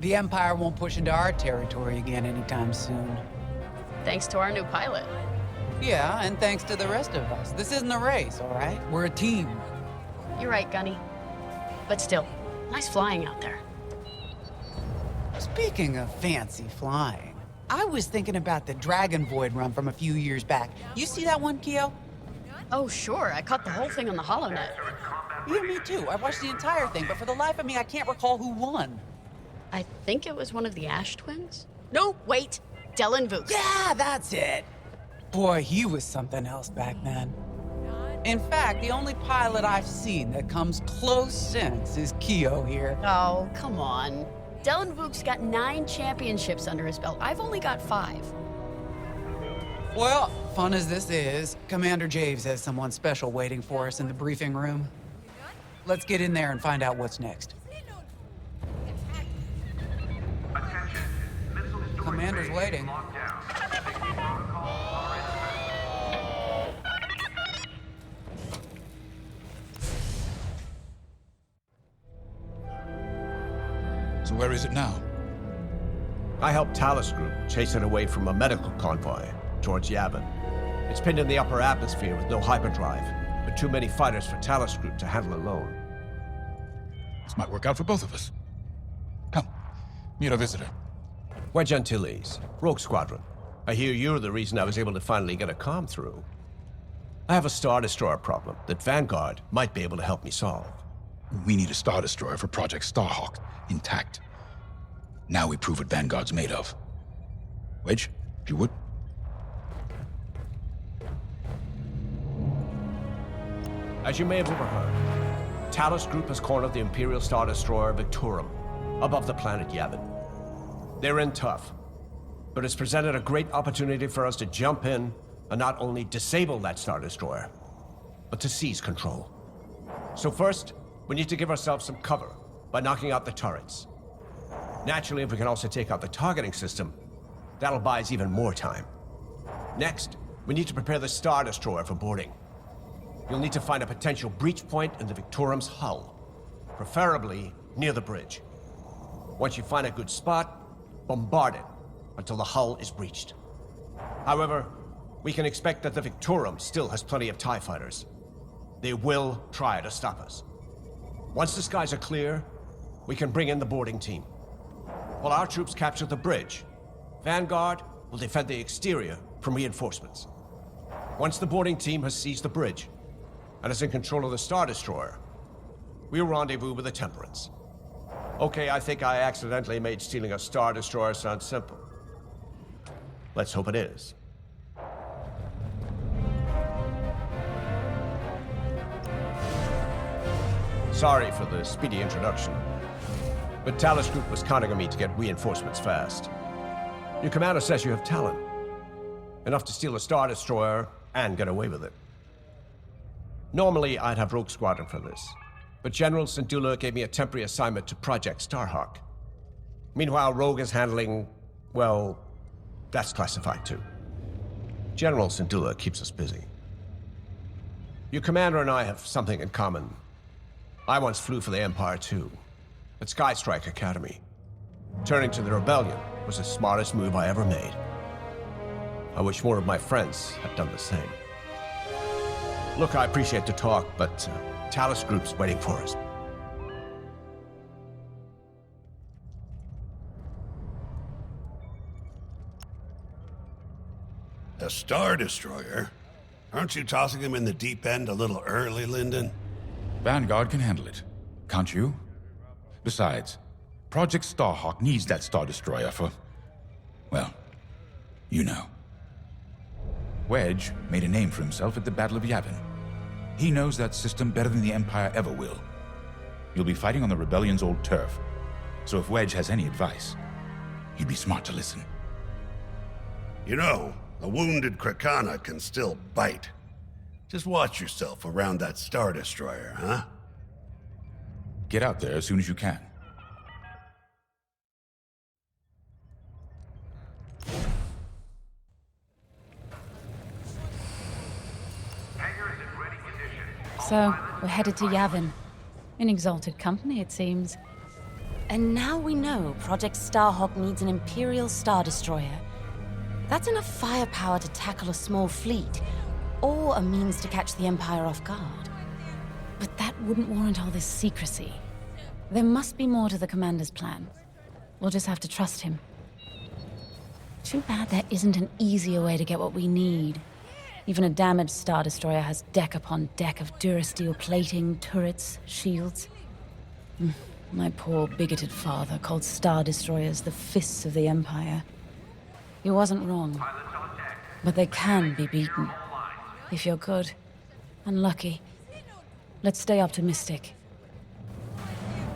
The Empire won't push into our territory again anytime soon. Thanks to our new pilot. Yeah, and thanks to the rest of us. This isn't a race, all right? We're a team. You're right, Gunny. But still, nice flying out there. Speaking of fancy flying, I was thinking about the Dragon Void run from a few years back. You see that one, Keo? Oh, sure. I caught the whole thing on the HoloNet. Yeah, me too. I watched the entire thing, but for the life of me, I can't recall who won. I think it was one of the Ash twins? No, wait. Dylan Vooks. Yeah, that's it. Boy, he was something else back then. In fact, the only pilot I've seen that comes close since is Keo here. Oh, come on. Dylan Vooks got 9 championships under his belt. I've only got 5. Well, fun as this is, Commander Javes has someone special waiting for us in the briefing room. Let's get in there and find out what's next. Commander's waiting. So where is it now? I helped Talus Group chase it away from a medical convoy towards Yavin. It's pinned in the upper atmosphere with no hyperdrive, but too many fighters for Talus Group to handle alone. This might work out for both of us. Come, meet our visitor. Wedge Antilles, Rogue Squadron. I hear you're the reason I was able to finally get a comm through. I have a Star Destroyer problem that Vanguard might be able to help me solve. We need a Star Destroyer for Project Starhawk, intact. Now we prove what Vanguard's made of. Wedge, if you would. As you may have overheard, Talus Group has cornered the Imperial Star Destroyer Victorum above the planet Yavin. They're in tough, but it's presented a great opportunity for us to jump in and not only disable that Star Destroyer, but to seize control. So first, we need to give ourselves some cover by knocking out the turrets. Naturally, if we can also take out the targeting system, that'll buy us even more time. Next, we need to prepare the Star Destroyer for boarding. You'll need to find a potential breach point in the Victorum's hull, preferably near the bridge. Once you find a good spot, bombard it until the hull is breached. However, we can expect that the Victorum still has plenty of TIE fighters. They will try to stop us. Once the skies are clear, we can bring in the boarding team. While our troops capture the bridge, Vanguard will defend the exterior from reinforcements. Once the boarding team has seized the bridge and is in control of the Star Destroyer, we'll rendezvous with the Temperance. Okay, I think I accidentally made stealing a Star Destroyer sound simple. Let's hope it is. Sorry for the speedy introduction, but Talus Group was counting on me to get reinforcements fast. Your commander says you have talent. Enough to steal a Star Destroyer and get away with it. Normally, I'd have Rogue Squadron for this, but General Syndulla gave me a temporary assignment to Project Starhawk. Meanwhile, Rogue is handling, well, that's classified too. General Syndulla keeps us busy. Your commander and I have something in common. I once flew for the Empire too, at Skystrike Academy. Turning to the Rebellion was the smartest move I ever made. I wish more of my friends had done the same. Look, I appreciate the talk, but Talus Group's waiting for us. A Star Destroyer? Aren't you tossing him in the deep end a little early, Lyndon? Vanguard can handle it. Can't you? Besides, Project Starhawk needs that Star Destroyer for... well, you know. Wedge made a name for himself at the Battle of Yavin. He knows that system better than the Empire ever will. You'll be fighting on the Rebellion's old turf, so if Wedge has any advice, he'd be smart to listen. You know, a wounded Krakana can still bite. Just watch yourself around that Star Destroyer, huh? Get out there as soon as you can. So, we're headed to Yavin. In exalted company, it seems. And now we know Project Starhawk needs an Imperial Star Destroyer. That's enough firepower to tackle a small fleet, or a means to catch the Empire off guard. But that wouldn't warrant all this secrecy. There must be more to the Commander's plan. We'll just have to trust him. Too bad there isn't an easier way to get what we need. Even a damaged Star Destroyer has deck upon deck of Durasteel plating, turrets, shields. My poor, bigoted father called Star Destroyers the fists of the Empire. He wasn't wrong. But they can be beaten. If you're good and lucky. Let's stay optimistic.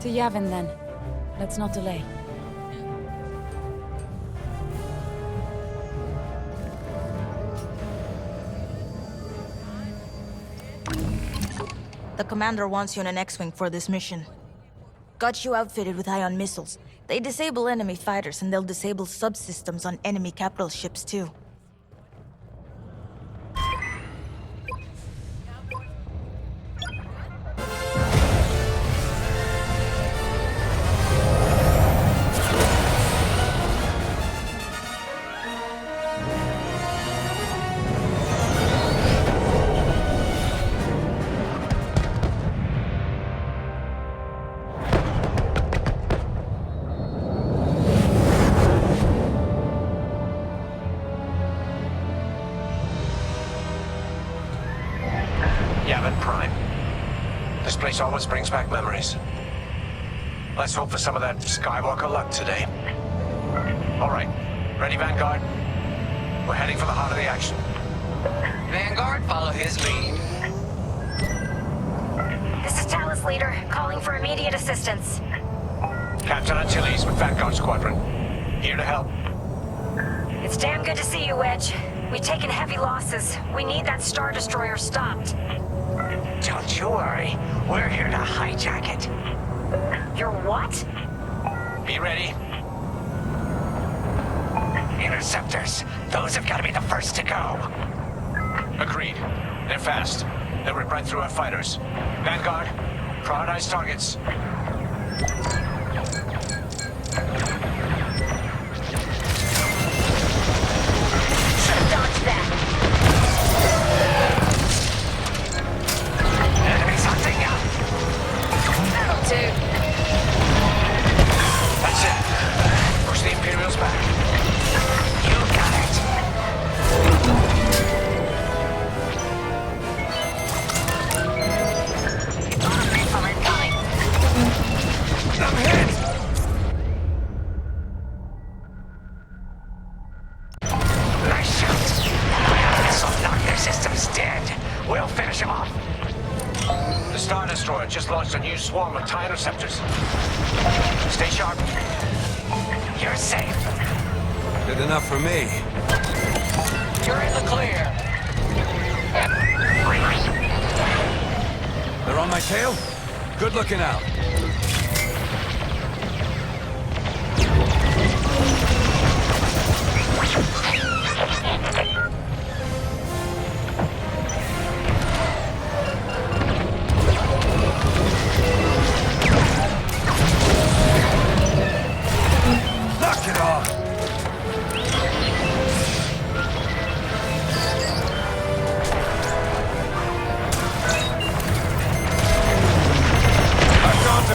To Yavin, then. Let's not delay. The commander wants you in an X-Wing for this mission. Got you outfitted with ion missiles. They disable enemy fighters, and they'll disable subsystems on enemy capital ships, too. Yavin Prime. This place always brings back memories. Let's hope for some of that Skywalker luck today. All right. Ready, Vanguard? We're heading for the heart of the action. Vanguard, follow his lead. This is Talus Leader, calling for immediate assistance. Captain Antilles with Vanguard Squadron. Here to help. It's damn good to see you, Wedge. We've taken heavy losses. We need that Star Destroyer stopped. Don't you worry. We're here to hijack it. You're what? Be ready. Interceptors. Those have got to be the first to go. Agreed. They're fast. They'll rip right through our fighters. Vanguard, prioritize targets. Should've dodged that. Enemies hunting you. That'll do. That's it. Push the Imperials back. You got it. Missile incoming. I'm hit. Nice shot. This will knock their systems dead. We'll finish them off. The Star Destroyer just launched a new swarm of TIE interceptors. Stay sharp. You're safe. Good enough for me. You're in the clear. They're on my tail? Good looking out. Knock it off! Back onto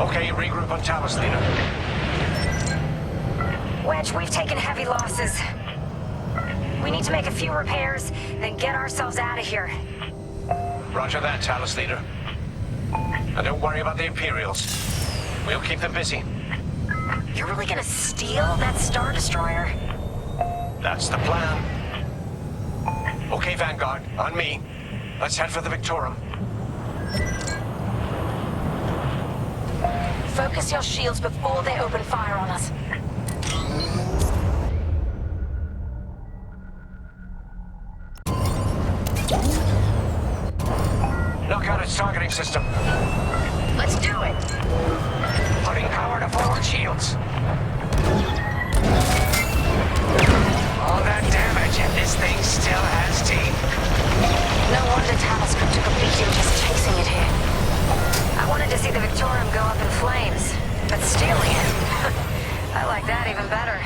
Okay, regroup on Talos, leader. Wedge, we've taken heavy losses. We need to make a few repairs, then get ourselves out of here. Roger that, Talos, leader. And don't worry about the Imperials. We'll keep them busy. You're really gonna steal that Star Destroyer? That's the plan. Okay, Vanguard, on me. Let's head for the Victorum. Focus your shields before they open fire on us. Knock out its targeting system. Let's do it! Putting power to forward shields. All that damage, and this thing still has teeth. No wonder Talos Group took a beating just chasing it here. I wanted to see the Victorum go up in flames, but stealing it, I like that even better.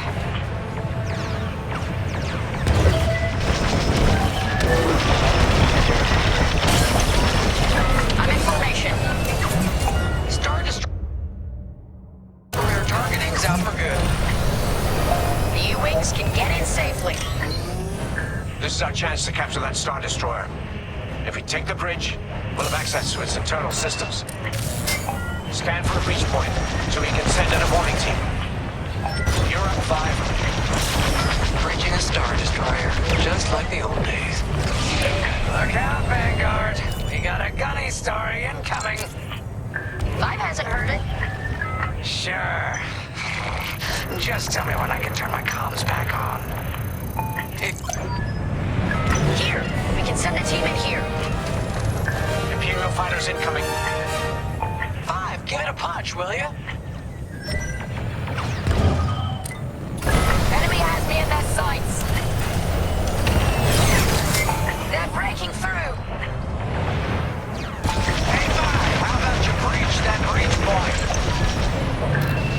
I'm in formation. Star Destroyer targeting's out for good. The U-Wings can get in safely. This is our chance to capture that Star Destroyer. If we take the bridge, we'll have access to its internal systems. Scan for a breach point, so we can send in a warning team. You're up, 5. Bridging a Star Destroyer, just like the old days. Look out, Vanguard. We got a gunny story incoming. 5 hasn't heard it. Sure. Just tell me when I can turn my comms back on. Here, we can send a team in here. Imperial fighters incoming. 5, give it a punch, will you? Enemy has me in their sights. They're breaking through. Hey, 5, how about you breach that breach point?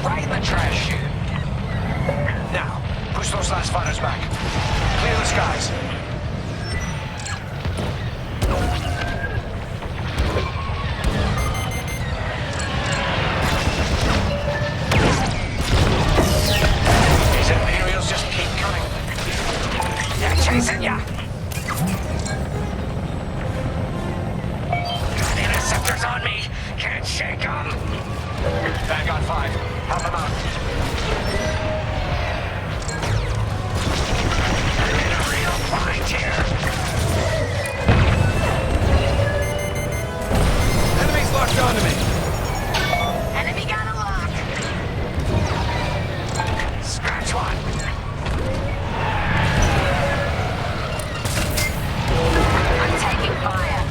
Right in the trash chute. Now, push those last fighters back. Clear the skies. These Imperials just keep coming. They're chasing ya. Got interceptors on me. Can't shake them. Vanguard 5, help them out. I'm in a real bind here. Enemies locked onto me. Enemy got a lock. Scratch one. I'm taking fire.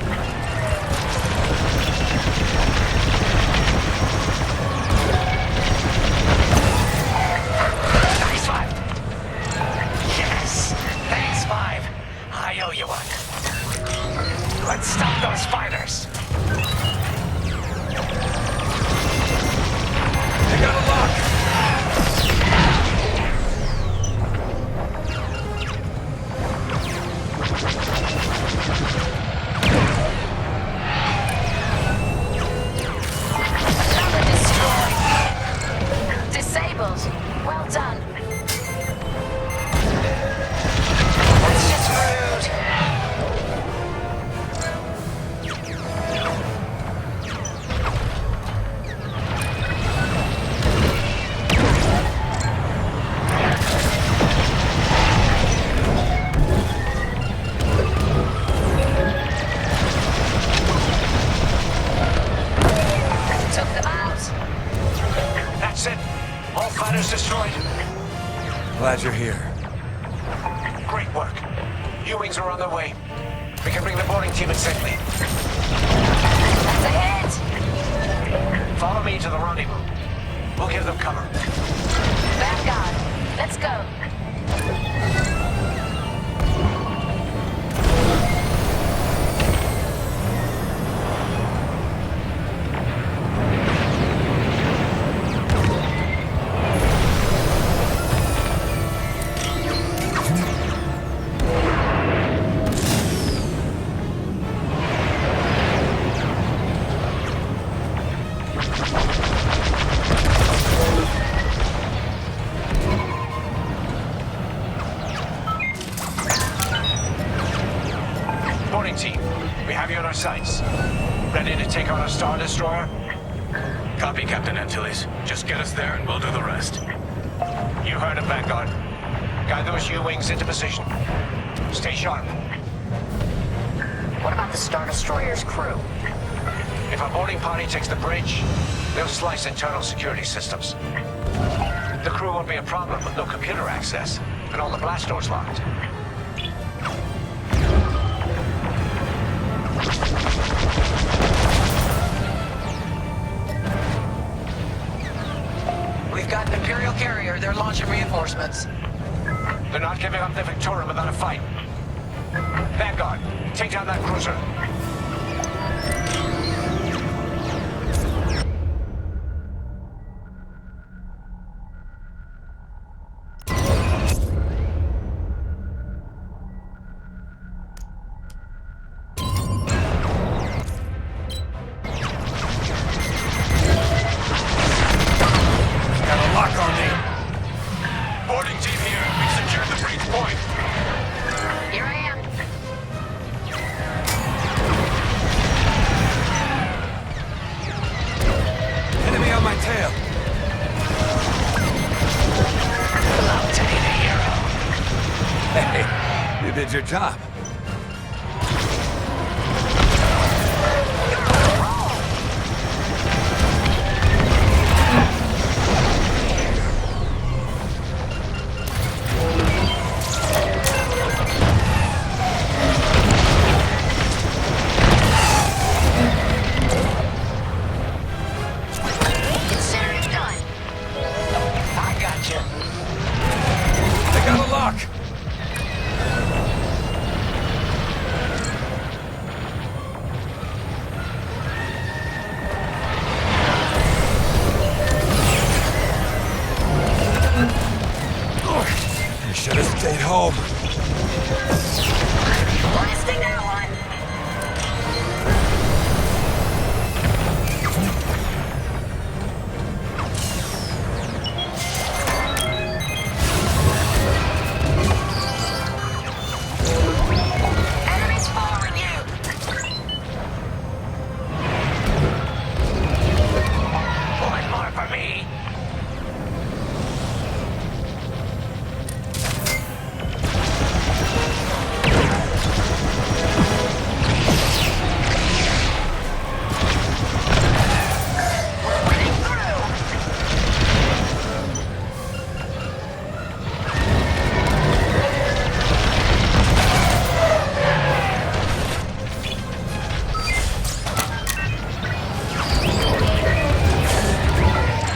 Nice one. Yes. Thanks, 5. I owe you one. Let's stop those fighters. They got a lock. Another destroyed. Disabled. Well done. That's just rude. Took them out. That's it. All fighters destroyed. Glad you're here. Great work. U-Wings are on their way. We can bring the boarding team in safely. That's a hit. Follow me to the rendezvous. We'll give them cover. Vanguard, let's go. Star Destroyer? Copy, Captain Antilles. Just get us there and we'll do the rest. You heard him, Vanguard. Guide those U-wings into position. Stay sharp. What about the Star Destroyer's crew? If a boarding party takes the bridge, they'll slice internal security systems. The crew won't be a problem with no computer access, and all the blast doors locked. We've got an Imperial carrier. They're launching reinforcements. They're not giving up the Victorum without a fight. Vanguard, take down that cruiser. Did your job. Consider it done. I got you. They got a lock. Should have stayed home. Blasting that one! Enemies following you! One more for me.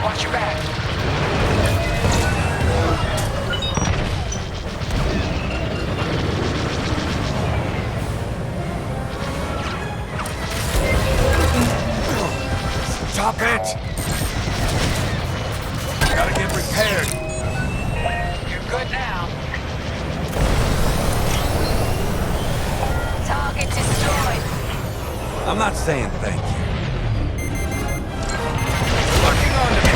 Watch your back. Stop it! Gotta get repaired. You're good now. Target destroyed. I'm not saying thank you. Locking onto me.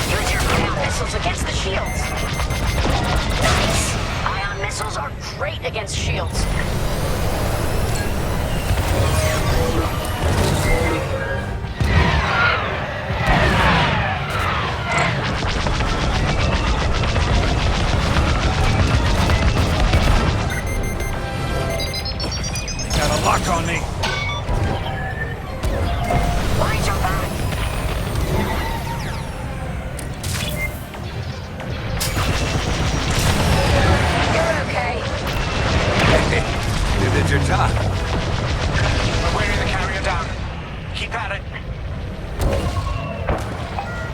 Use your ground missiles against the shields. Nice. Ion missiles are great against shields. They got a lock on me. Mind your back. You're okay. You did your job. We're wearing the carrier down. Keep at it.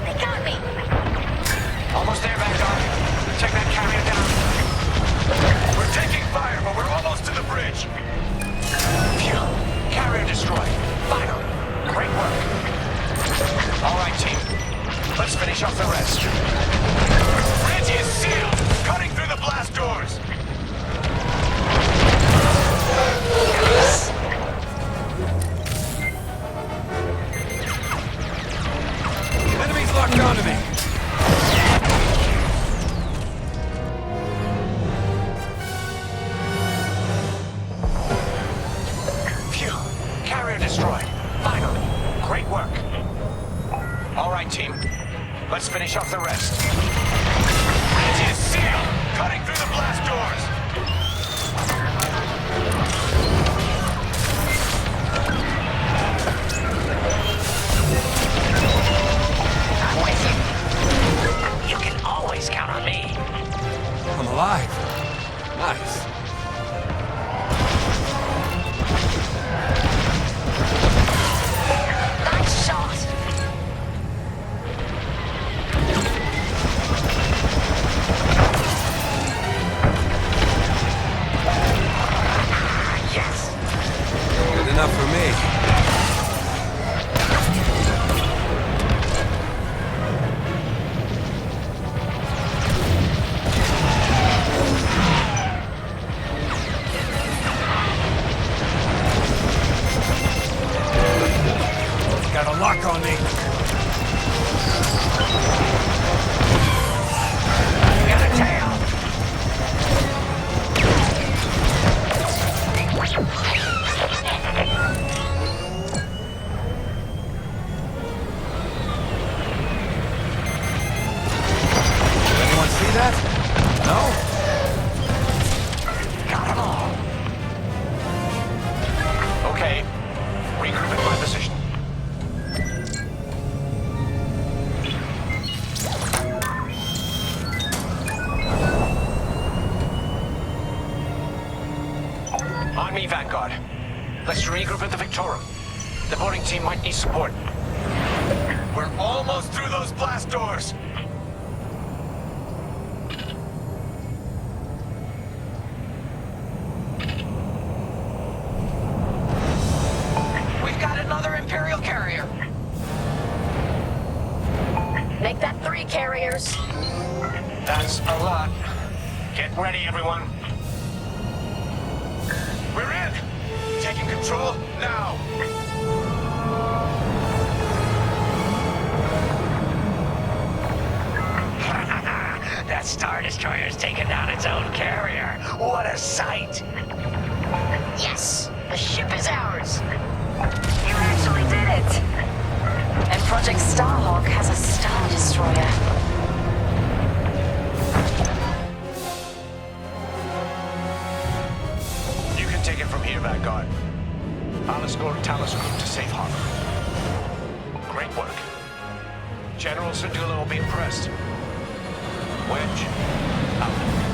They got me. Almost there, Vanguard. Take that carrier down. We're taking fire, but we're almost to the bridge. Phew. Carrier destroyed. Finally. Great work. All right, team. Let's finish off the rest. Bridge is sealed. Cutting through the blast doors. Yes. the rest. Bridge is sealed! Cutting through the blast doors! I'm with you. You can always count on me. I'm alive. Nice. Nice shot. Yes! Good enough for me. Got a lock on me. Got a tail! Anyone see that? No? Got them all. Okay. Regroup in my position. On me, Vanguard. Let's regroup at the Victorum. The boarding team might need support. We're almost through those blast doors! We've got another Imperial carrier! Make that 3 carriers. That's a lot. Get ready, everyone. We're in! Taking control now! That Star Destroyer's taken down its own carrier. What a sight! Yes! The ship is ours! You actually did it. And Project Starhawk has a Star Destroyer. You can take it from here, Vanguard. I'll escort Talos Group to safe harbor. Great work. General Sedula will be impressed. Wedge, out.